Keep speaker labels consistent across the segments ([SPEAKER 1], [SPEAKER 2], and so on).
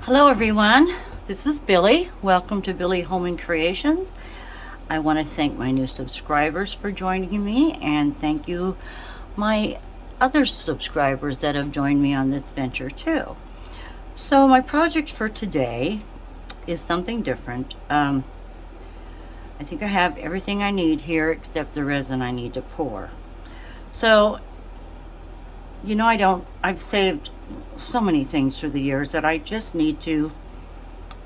[SPEAKER 1] Hello everyone, this is Billie. Welcome to Billie Holman Creations. I want to thank my new subscribers for joining me, and thank you my other subscribers that have joined me on this venture too. So my project for today is something different. I think I have everything I need here except the resin I need to pour. So, you know, I've saved so many things through the years that I just need to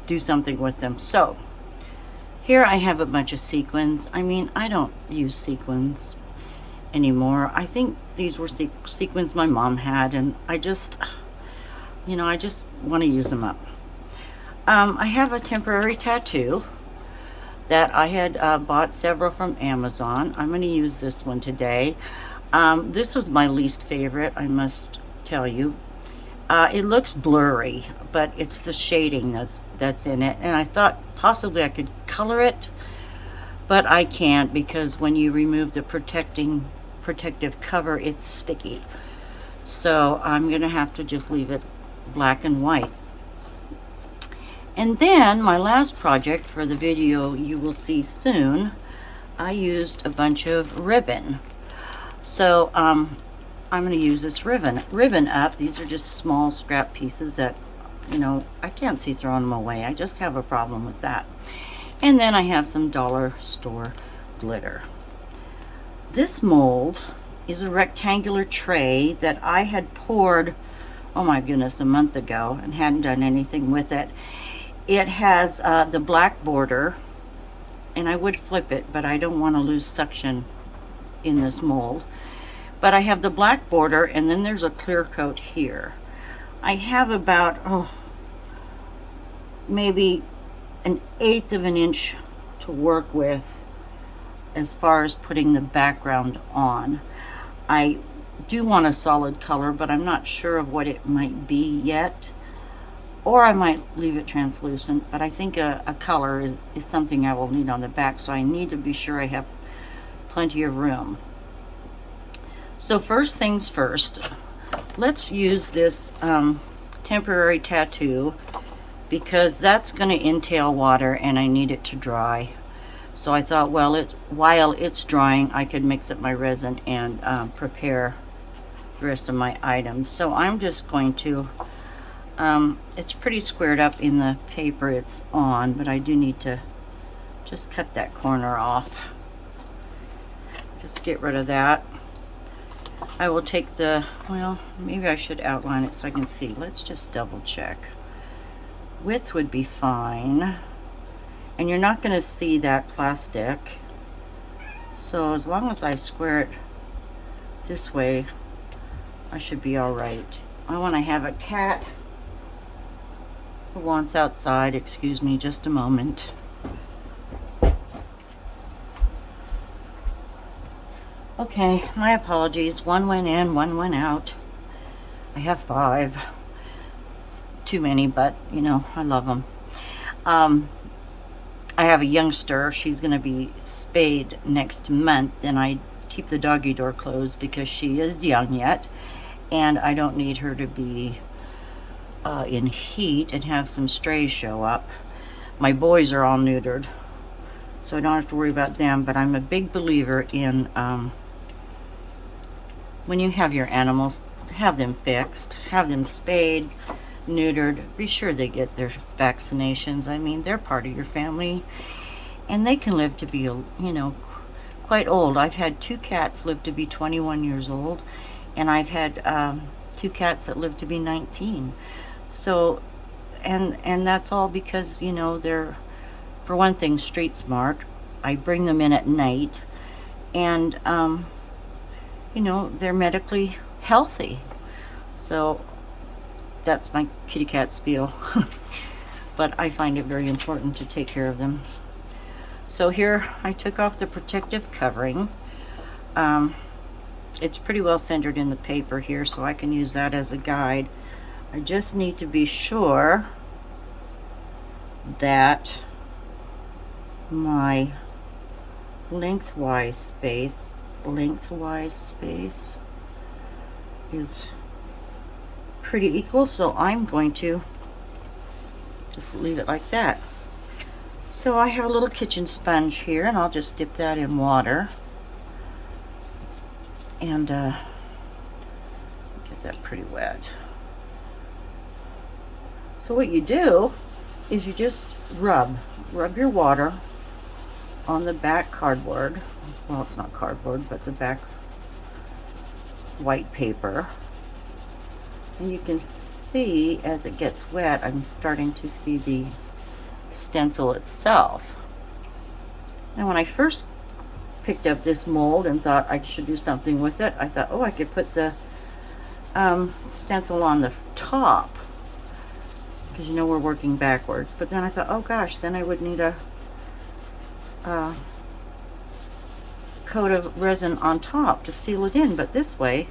[SPEAKER 1] do something with them. So here I have a bunch of sequins. I mean, I don't use sequins anymore. I think these were sequins my mom had, and I just want to use them up. I have a temporary tattoo that I had bought several from Amazon. I'm going to use this one today. This was my least favorite, I must tell you. It looks blurry, but it's the shading that's in it, and I thought possibly I could color it, but I can't, because when you remove the protective cover, it's sticky. So I'm gonna have to just leave it black and white. And then my last project for the video you will see soon, I used a bunch of ribbon. So I'm going to use this ribbon up. These are just small scrap pieces that, you know, I can't see throwing them away. I just have a problem with that. And then I have some dollar store glitter. This mold is a rectangular tray that I had poured, oh my goodness, a month ago, and hadn't done anything with it. It has the black border, and I would flip it, but I don't want to lose suction in this mold. But I have the black border, and then there's a clear coat here. I have about maybe 1/8 of an inch to work with as far as putting the background on. I do want a solid color, but I'm not sure of what it might be yet, or I might leave it translucent, but I think a color is something I will need on the back, so I need to be sure I have plenty of room. So first things first, let's use this temporary tattoo, because that's going to entail water and I need it to dry. So I thought, well, while it's drying, I could mix up my resin and prepare the rest of my items. So I'm just going to, it's pretty squared up in the paper it's on, but I do need to just cut that corner off. Just get rid of that. I will take well, maybe I should outline it so I can see. Let's just double check. Width would be fine. And you're not going to see that plastic. So as long as I square it this way, I should be all right. I want to have a cat who wants outside. Excuse me just a moment. Okay, my apologies. One went in, one went out. I have 5. It's too many, but you know, I love them. I have a youngster. She's going to be spayed next month, and I keep the doggy door closed because she is young yet, and I don't need her to be in heat and have some strays show up. My boys are all neutered, so I don't have to worry about them, but I'm a big believer in when you have your animals, have them fixed, have them spayed, neutered, be sure they get their vaccinations. I mean, they're part of your family, and they can live to be, you know, quite old. I've had 2 cats live to be 21 years old, and I've had 2 cats that live to be 19. So, and that's all because, you know, they're, for one thing, street smart. I bring them in at night, and you know, they're medically healthy. So that's my kitty cat spiel. But I find it very important to take care of them. So here I took off the protective covering. It's pretty well centered in the paper here, so I can use that as a guide. I just need to be sure that my lengthwise space is pretty equal, so I'm going to just leave it like that. So I have a little kitchen sponge here, and I'll just dip that in water and get that pretty wet. So what you do is you just rub your water on the back cardboard. Well, it's not cardboard, but the back white paper. And you can see as it gets wet, I'm starting to see the stencil itself. And when I first picked up this mold and thought I should do something with it, I thought, oh, I could put the stencil on the top, because you know we're working backwards. But then I thought, oh gosh, then I would need a coat of resin on top to seal it in. But this way,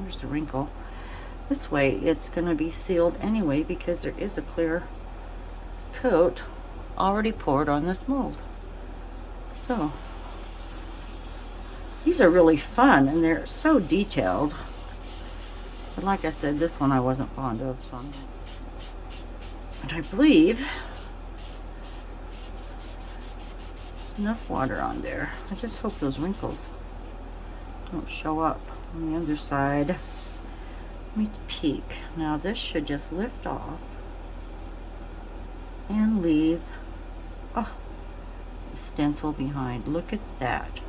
[SPEAKER 1] there's the wrinkle, this way it's going to be sealed anyway, because there is a clear coat already poured on this mold. So these are really fun, and they're so detailed. But like I said, this one I wasn't fond of, so but I believe there's enough water on there. I just hope those wrinkles don't show up on the other side. Let me peek. Now this should just lift off and leave the stencil behind. Look at that.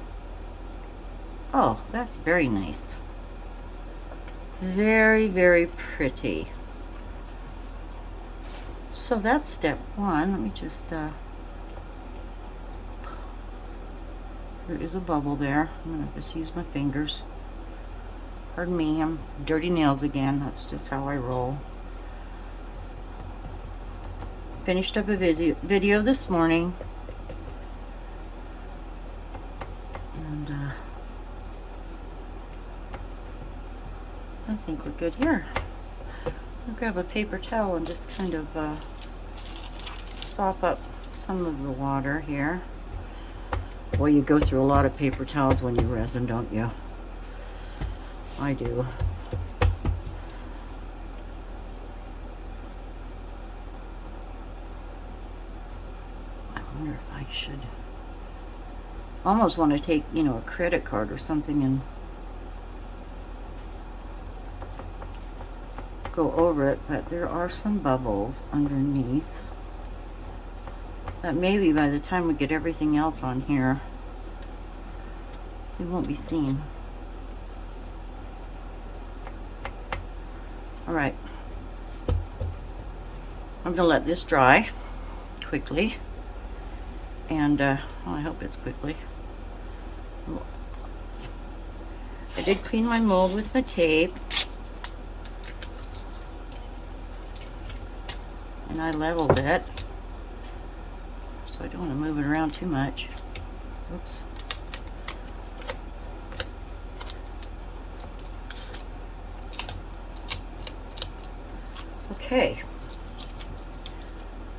[SPEAKER 1] Oh, that's very nice. Very, very pretty. So that's step one. Let me just there is a bubble there. I'm gonna just use my fingers. Pardon me, I'm dirty nails again. That's just how I roll. Finished up a video this morning, and I think we're good here. I'll grab a paper towel and just kind of sop up some of the water here. Well, you go through a lot of paper towels when you resin, don't you? I do. I wonder if I should almost want to take, you know, a credit card or something and go over it, but there are some bubbles underneath that maybe by the time we get everything else on here, they won't be seen. All right, I'm gonna let this dry quickly, and well, I hope it's quickly. I did clean my mold with my tape, and I leveled it, so I don't want to move it around too much. Oops. Okay,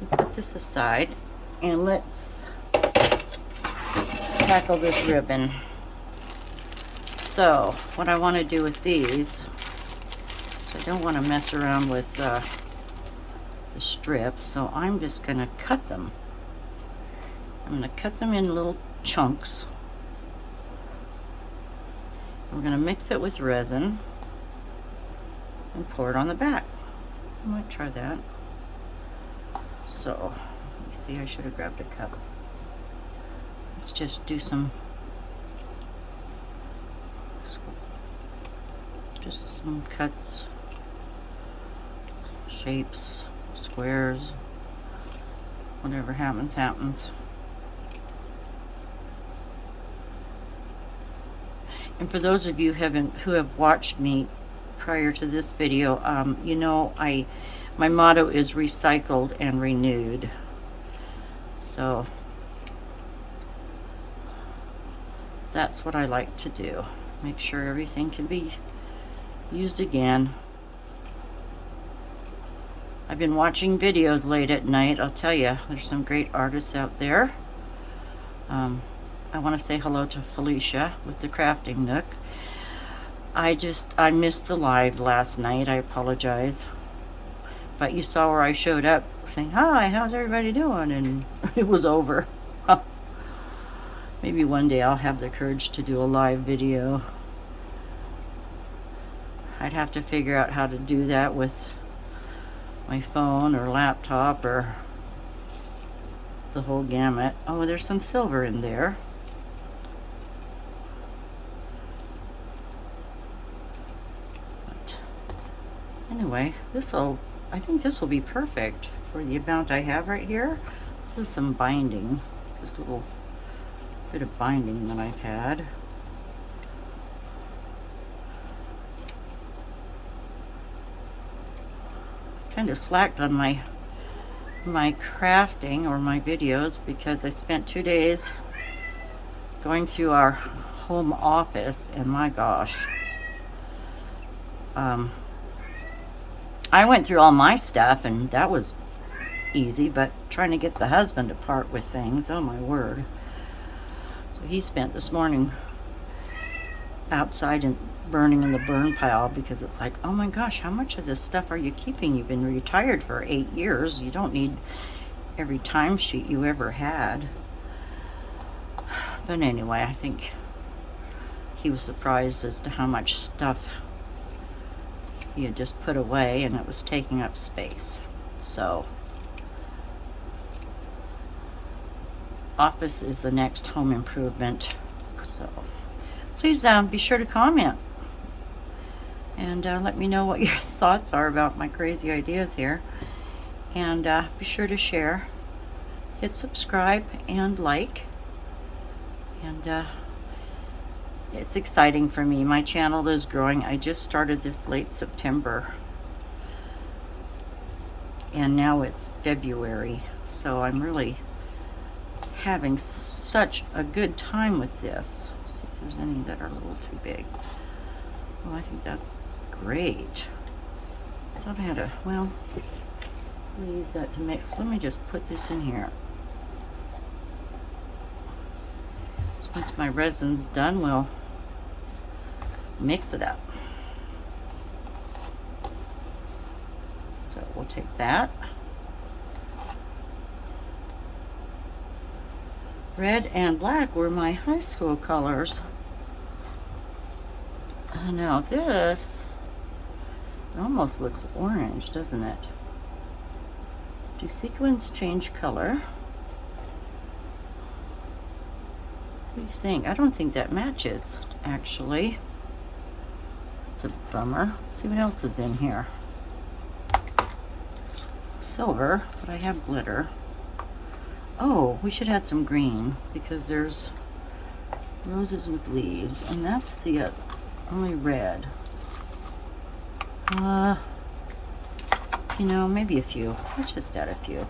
[SPEAKER 1] we'll put this aside and let's tackle this ribbon. So what I want to do with these, so I don't want to mess around with the strips, so I'm just going to cut them. I'm going to cut them in little chunks. We're going to mix it with resin and pour it on the back. I might try that. So, let me see, I should have grabbed a cup. Let's just do some cuts, shapes, squares, whatever happens, happens. And for those of you who have watched me prior to this video, you know my motto is recycled and renewed. So that's what I like to do. Make sure everything can be used again. I've been watching videos late at night. I'll tell you, there's some great artists out there. I want to say hello to Felicia with the Crafting Nook. I missed the live last night. I apologize. But you saw where I showed up saying, hi, how's everybody doing? And it was over. Maybe one day I'll have the courage to do a live video. I'd have to figure out how to do that with my phone or laptop or the whole gamut. Oh, there's some silver in there. But anyway, I think this will be perfect for the amount I have right here. This is some binding, just a little bit of binding that I've had. Kind of slacked on my crafting or my videos because I spent 2 days going through our home office, and my gosh, I went through all my stuff and that was easy, but trying to get the husband to part with things, oh my word. So he spent this morning outside and burning in the burn pile because it's like, oh my gosh, how much of this stuff are you keeping? You've been retired for 8 years. You don't need every timesheet you ever had. But anyway, I think he was surprised as to how much stuff he had just put away and it was taking up space. So office is the next home improvement. So please be sure to comment and let me know what your thoughts are about my crazy ideas here. And be sure to share, hit subscribe, and like. And it's exciting for me. My channel is growing. I just started this late September. And now it's February. So I'm really having such a good time with this. Let's see if there's any that are a little too big. Well, I think that's great. I thought I had a, well, I'll use that to mix. Let me just put this in here. So once my resin's done, we'll mix it up. So we'll take that. Red and black were my high school colors. Now this almost looks orange, doesn't it? Do sequins change color? What do you think? I don't think that matches, actually. It's a bummer. Let's see what else is in here. Silver, but I have glitter. Oh, we should add some green because there's roses with leaves, and that's the only red. You know, maybe a few. Let's just add a few.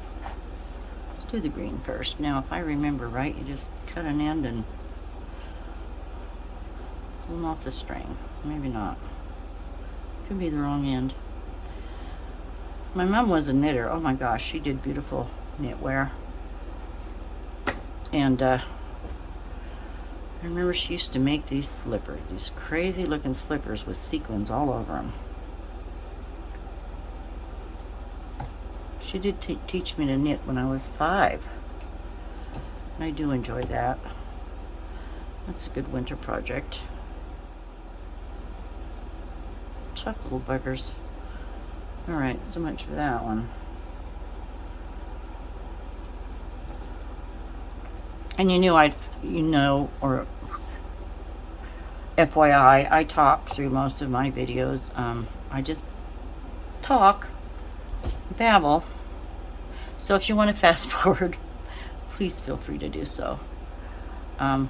[SPEAKER 1] Let's do the green first. Now, if I remember right, you just cut an end and pull them off the string. Maybe not. Could be the wrong end. My mom was a knitter. Oh my gosh, she did beautiful knitwear. And I remember she used to make these slippers, these crazy looking slippers with sequins all over them. She did teach me to knit when I was 5. And I do enjoy that. That's a good winter project. Tough little buggers. Alright, so much for that one. And or FYI, I talk through most of my videos. I just talk, babble. So if you want to fast forward, please feel free to do so. And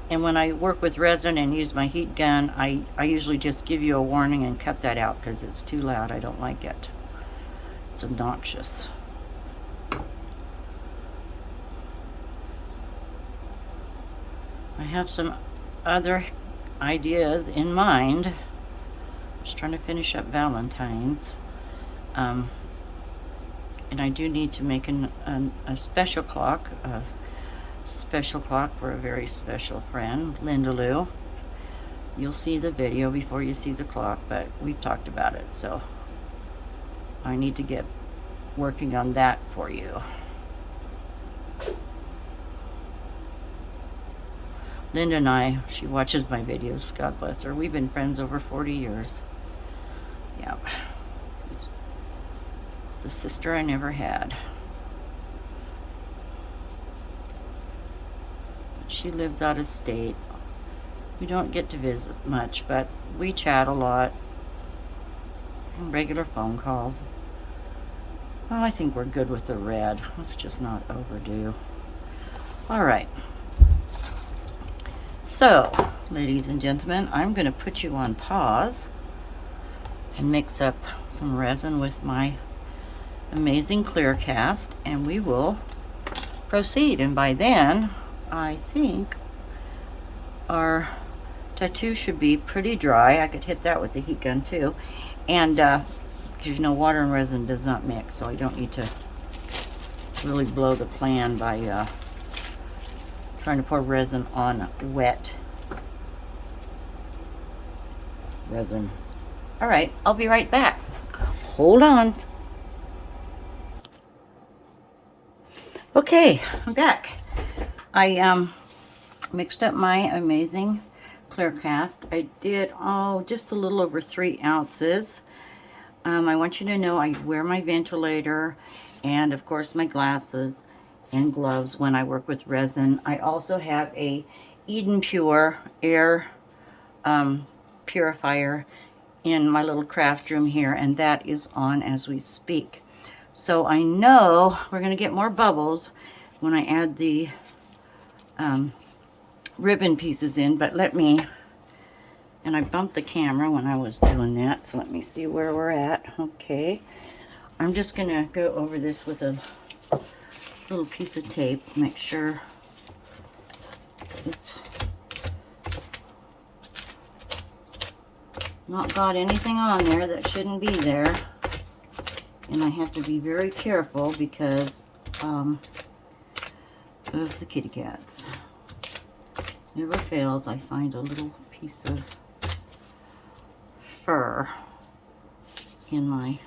[SPEAKER 1] when I work with resin and use my heat gun, I usually just give you a warning and cut that out because it's too loud. I don't like it. It's obnoxious. I have some other ideas in mind. Just trying to finish up Valentine's. And I do need to make a special clock. A special clock for a very special friend, Linda Lou. You'll see the video before you see the clock, but we've talked about it, so I need to get working on that for you. Linda and I, she watches my videos, God bless her. We've been friends over 40 years. Yeah. It's the sister I never had. She lives out of state. We don't get to visit much, but we chat a lot. Regular phone calls. Oh, I think we're good with the red. Let's just not overdo. All right. So, ladies and gentlemen, I'm going to put you on pause and mix up some resin with my amazing clear cast, and we will proceed. And by then, I think our tattoo should be pretty dry. I could hit that with the heat gun too. And because you know water and resin does not mix, so I don't need to really blow the plan by trying to pour resin on wet resin. All right, I'll be right back. Hold on. Okay, I'm back. I mixed up my amazing clear cast. I did just a little over 3 ounces. I want you to know I wear my ventilator and of course my glasses and gloves when I work with resin. I also have a Eden Pure air purifier in my little craft room here, and that is on as we speak. So I know we're going to get more bubbles when I add the ribbon pieces in, but let me, and I bumped the camera when I was doing that, so let me see where we're at. Okay, I'm just going to go over this with a little piece of tape, make sure it's not got anything on there that shouldn't be there. And I have to be very careful because of the kitty cats. Never fails, I find a little piece of fur in my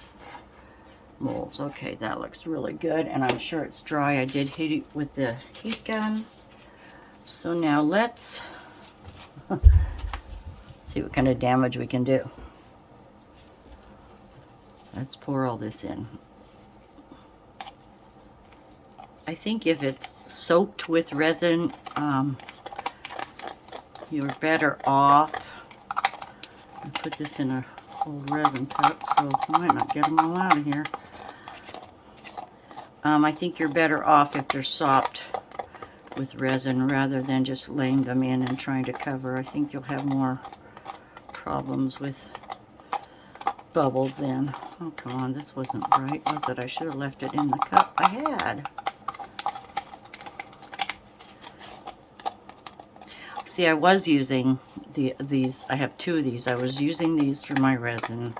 [SPEAKER 1] molds. Okay, that looks really good, and I'm sure it's dry. I did hit it with the heat gun. So now let's see what kind of damage we can do. Let's pour all this in. I think if it's soaked with resin, you're better off. I'll put this in a old resin cup, so I might not get them all out of here. I think you're better off if they're sopped with resin rather than just laying them in and trying to cover. I think you'll have more problems with bubbles then. Oh, come on, this wasn't bright, was it? I should have left it in the cup I had. See, I was using these. I have 2 of these. I was using these for my resin,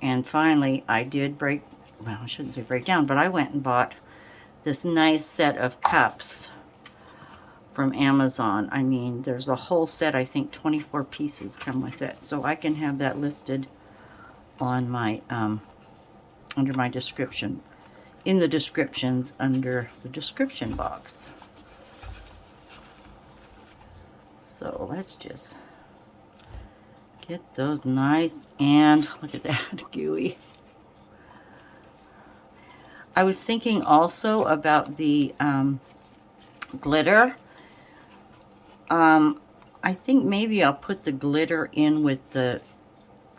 [SPEAKER 1] and finally I did break, well, I shouldn't say break down, but I went and bought this nice set of cups from Amazon. I mean, there's a whole set, I think 24 pieces come with it, so I can have that listed on my under my description, in the descriptions under the description box. So let's just get those nice, and look at that, gooey. I was thinking also about the glitter. I think maybe I'll put the glitter in with the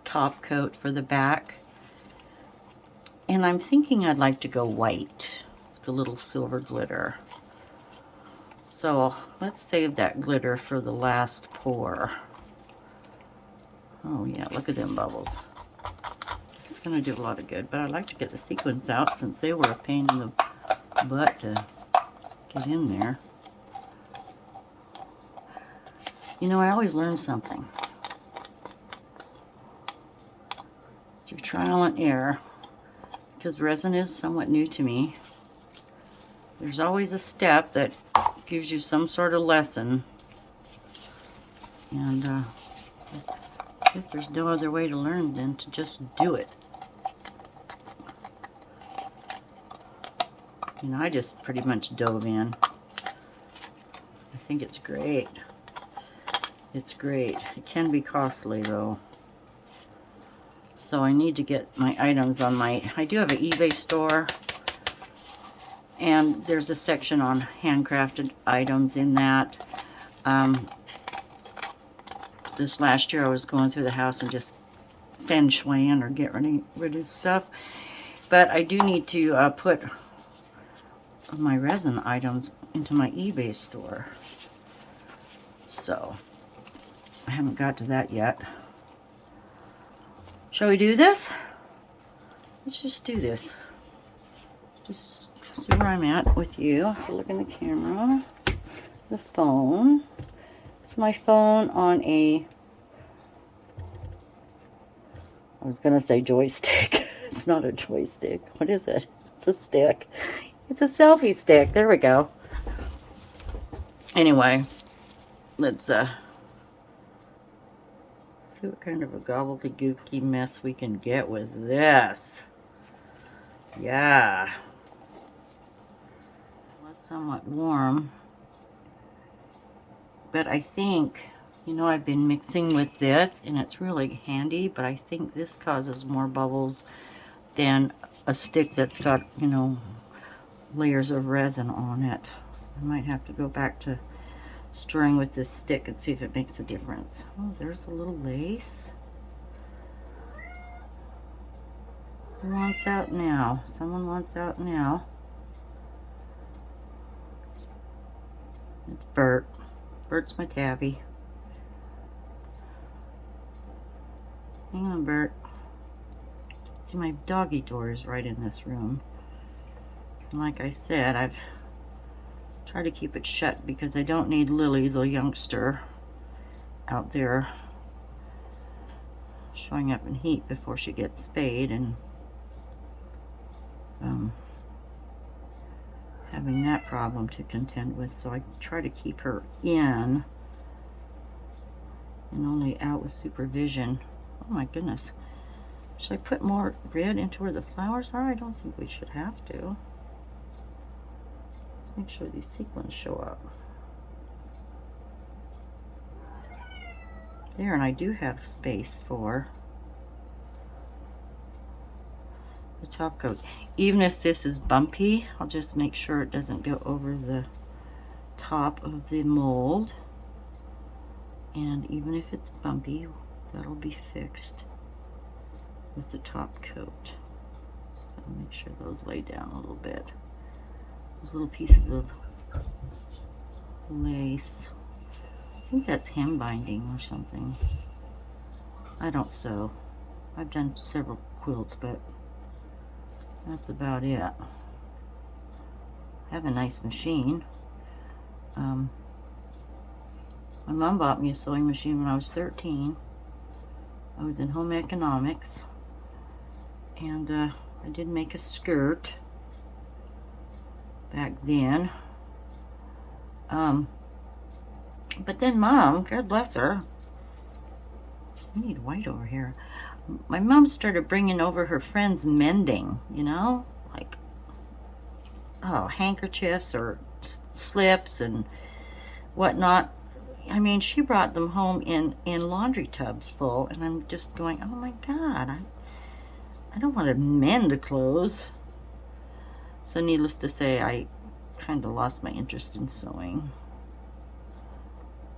[SPEAKER 1] top coat for the back. And I'm thinking I'd like to go white with a little silver glitter. So let's save that glitter for the last pour. Oh yeah, look at them bubbles. It's gonna do a lot of good, but I'd like to get the sequins out since they were a pain in the butt to get in there. You know, I always learn something through trial and error, because resin is somewhat new to me. There's always a step that gives you some sort of lesson, and I guess there's no other way to learn than to just do it. And I just pretty much dove in. I think it's great. It's great. It can be costly though. So I need to get my items on my, I do have an eBay store. And there's a section on handcrafted items in that. This last year I was going through the house and just feng shuiing or get rid of stuff. But I do need to put my resin items into my eBay store. So I haven't got to that yet. Shall we do this? Let's just do this. Just see where I'm at with you. If you look in the camera, the phone. It's my phone on a, I was gonna say joystick. It's not a joystick. What is it? It's a stick. It's a selfie stick. There we go. Anyway, let's see what kind of a gobbledygooky mess we can get with this. Yeah. It was somewhat warm. But I think, you know, I've been mixing with this and it's really handy, but I think this causes more bubbles than a stick that's got, you know, layers of resin on it. So I might have to go back to stirring with this stick and see if it makes a difference. Oh, there's a little lace. Who wants out now? Someone wants out now. It's Bert. Bert's my tabby. Hang on, Bert. See, my doggy door is right in this room. And like I said, I've tried to keep it shut because I don't need Lily, the youngster, out there showing up in heat before she gets spayed and having that problem to contend with. So I try to keep her in and only out with supervision. Oh my goodness. Should I put more red into where the flowers are? I don't think we should have to. Let's make sure these sequins show up. There, and I do have space for the top coat. Even if this is bumpy, I'll just make sure it doesn't go over the top of the mold. And even if it's bumpy, that'll be fixed with the top coat. Just gotta make sure those lay down a little bit. Those little pieces of lace. I think that's hem binding or something. I don't sew. I've done several quilts, but that's about it. I have a nice machine. My mom bought me a sewing machine when I was 13. I was in home economics, and I did make a skirt back then. But then Mom, God bless her, we need white over here. My mom started bringing over her friends' mending, you know, like, oh, handkerchiefs or slips and whatnot. I mean, she brought them home in laundry tubs full, and I'm just going, oh my God, I don't want to mend clothes. So needless to say, I kind of lost my interest in sewing.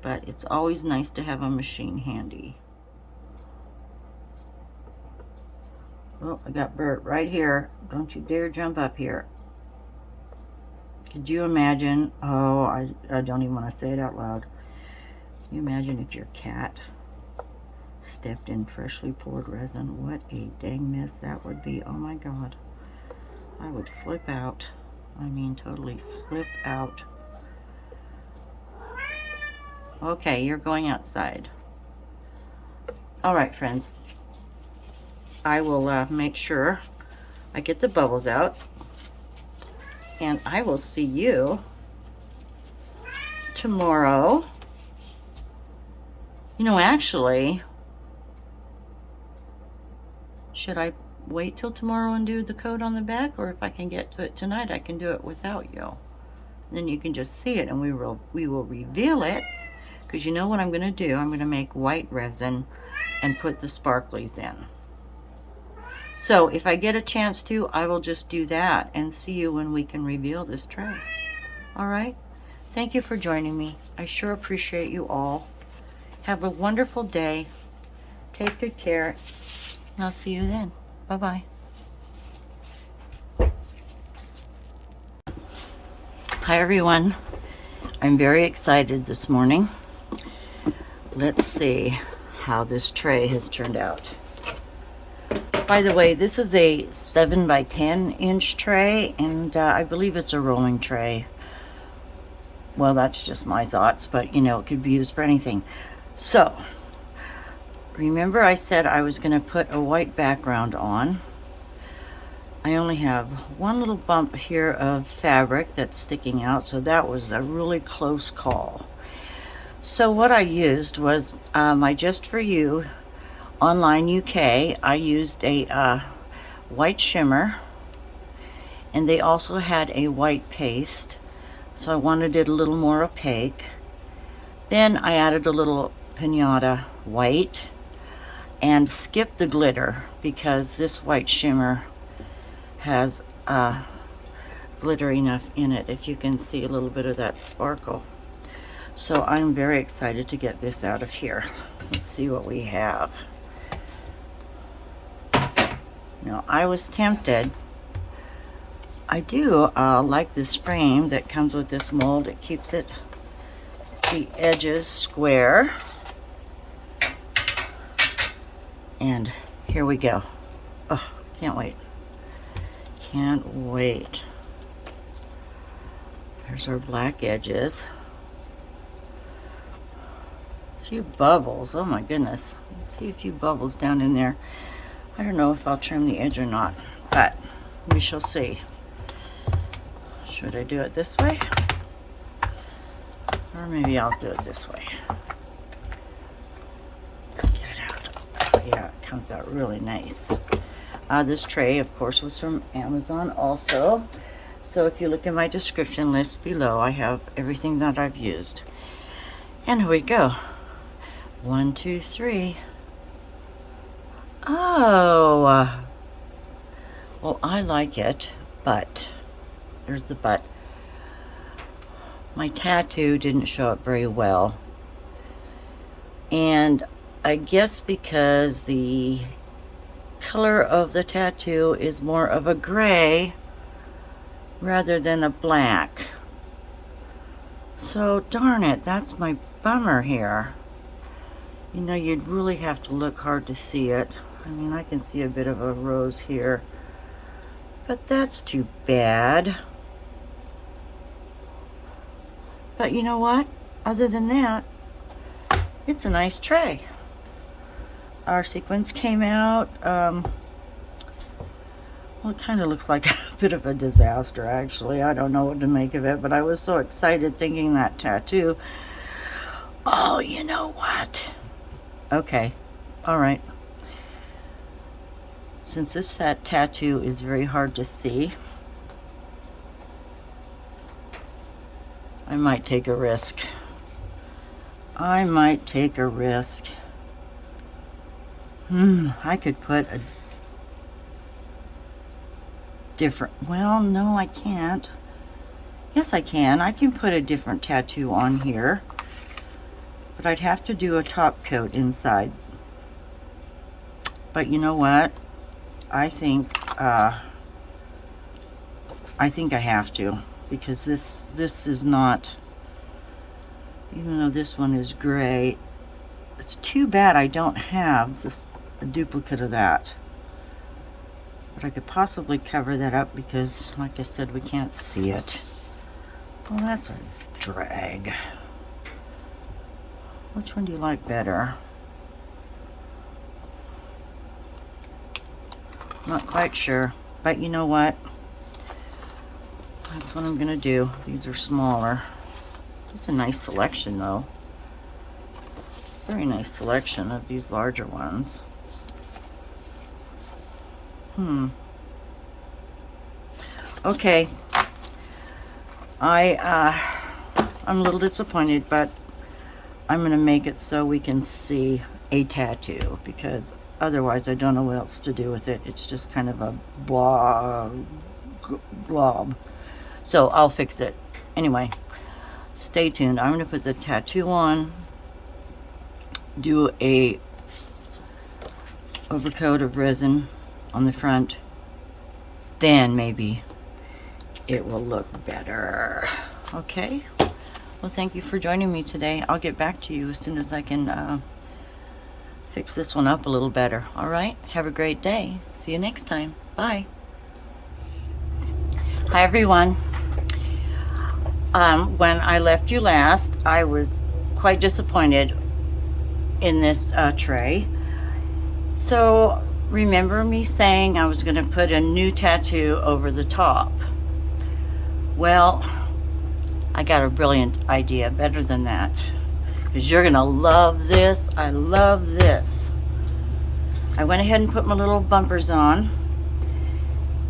[SPEAKER 1] But it's always nice to have a machine handy. Oh, I got Bert right here. Don't you dare jump up here. Could you imagine? Oh, I don't even want to say it out loud. Can you imagine if your cat stepped in freshly poured resin? What a dang mess that would be. Oh my God. I would flip out. I mean, totally flip out. Okay, you're going outside. All right, friends. I will make sure I get the bubbles out, and I will see you tomorrow. You know, actually, should I wait till tomorrow and do the coat on the back, or if I can get to it tonight, I can do it without you. Then you can just see it, and we will reveal it, because you know what I'm going to do? I'm going to make white resin and put the sparklies in. So if I get a chance to, I will just do that and see you when we can reveal this tray. All right? Thank you for joining me. I sure appreciate you all. Have a wonderful day. Take good care. I'll see you then. Bye-bye. Hi, everyone. I'm very excited this morning. Let's see how this tray has turned out. By the way, this is a 7 by 10 inch tray, and I believe it's a rolling tray. Well, that's just my thoughts, but you know, it could be used for anything. So, remember I said I was going to put a white background on. I only have one little bump here of fabric that's sticking out, so that was a really close call. So what I used was my Just For You online UK. I used a white shimmer, and they also had a white paste, so I wanted it a little more opaque. Then I added a little pinata white and skipped the glitter, because this white shimmer has glitter enough in it, if you can see a little bit of that sparkle. So I'm very excited to get this out of here. Let's see what we have. Now, I was tempted. I do like this frame that comes with this mold. It keeps the edges square. And here we go. Oh, can't wait. Can't wait. There's our black edges. A few bubbles. Oh my goodness. See a few bubbles down in there. I don't know if I'll trim the edge or not, but we shall see. Should I do it this way? Or maybe I'll do it this way. Get it out. Oh, yeah, it comes out really nice. This tray, of course, was from Amazon also. So if you look in my description list below, I have everything that I've used. And here we go. 1, 2, 3. Oh, well, I like it, but there's the but. My tattoo didn't show up very well, and I guess because the color of the tattoo is more of a gray rather than a black. So darn it, that's my bummer here. You know, you'd really have to look hard to see it. I mean, I can see a bit of a rose here, but that's too bad. But you know what? Other than that, it's a nice tray. Our sequins came out. Well, it kind of looks like a bit of a disaster, actually. I don't know what to make of it, but I was so excited thinking that tattoo. Oh, you know what? Okay, all right. Since this tattoo is very hard to see, I might take a risk. I might take a risk. I could put a different, well, no, I can't. Yes, I can. I can put a different tattoo on here, but I'd have to do a top coat inside. But you know what? I think I have to, because this is not, even though this one is gray, it's too bad I don't have a duplicate of that. But I could possibly cover that up, because like I said, we can't see it. Well, that's a drag. Which one do you like better? Not quite sure, but you know what? That's what I'm gonna do. These are smaller. It's a nice selection though. Very nice selection of these larger ones. Okay. I'm a little disappointed, but I'm going to make it so we can see a tattoo, because otherwise I don't know what else to do with it. It's just kind of a blob. So I'll fix it. Anyway, stay tuned. I'm going to put the tattoo on, do a overcoat of resin on the front, then maybe it will look better. Okay, well, thank you for joining me today. I'll get back to you as soon as I can fix this one up a little better. All right, have a great day. See you next time. Bye. Hi everyone. When I left you last, I was quite disappointed in this tray. So remember me saying I was going to put a new tattoo over the top? Well, I got a brilliant idea, better than that, because you're going to love this. I love this. I went ahead and put my little bumpers on,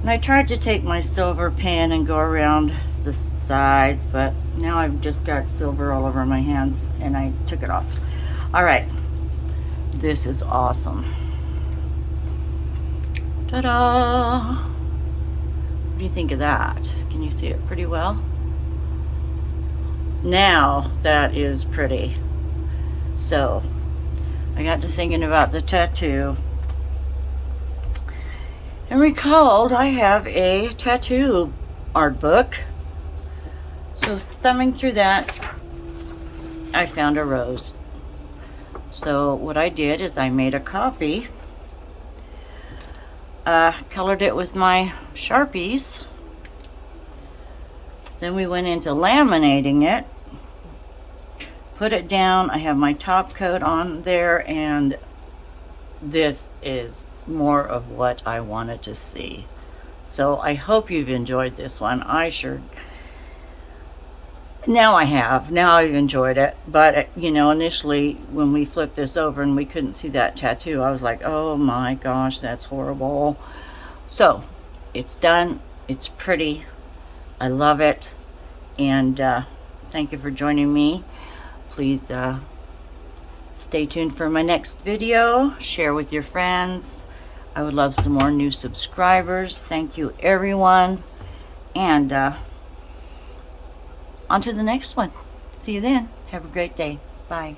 [SPEAKER 1] and I tried to take my silver pen and go around the sides, but now I've just got silver all over my hands, and I took it off. All right, this is awesome. Ta-da! What do you think of that? Can you see it pretty well? Now that is pretty. So I got to thinking about the tattoo and recalled I have a tattoo art book. So thumbing through that, I found a rose. So what I did is I made a copy, colored it with my Sharpies. Then we went into laminating it, put it down. I have my top coat on there, and this is more of what I wanted to see. So I hope you've enjoyed this one. I sure, now I've enjoyed it. But you know, initially when we flipped this over and we couldn't see that tattoo, I was like, oh my gosh, that's horrible. So it's done. It's pretty. I love it, and thank you for joining me. Please stay tuned for my next video. Share with your friends. I would love some more new subscribers. Thank you, everyone, and on to the next one. See you then. Have a great day. Bye.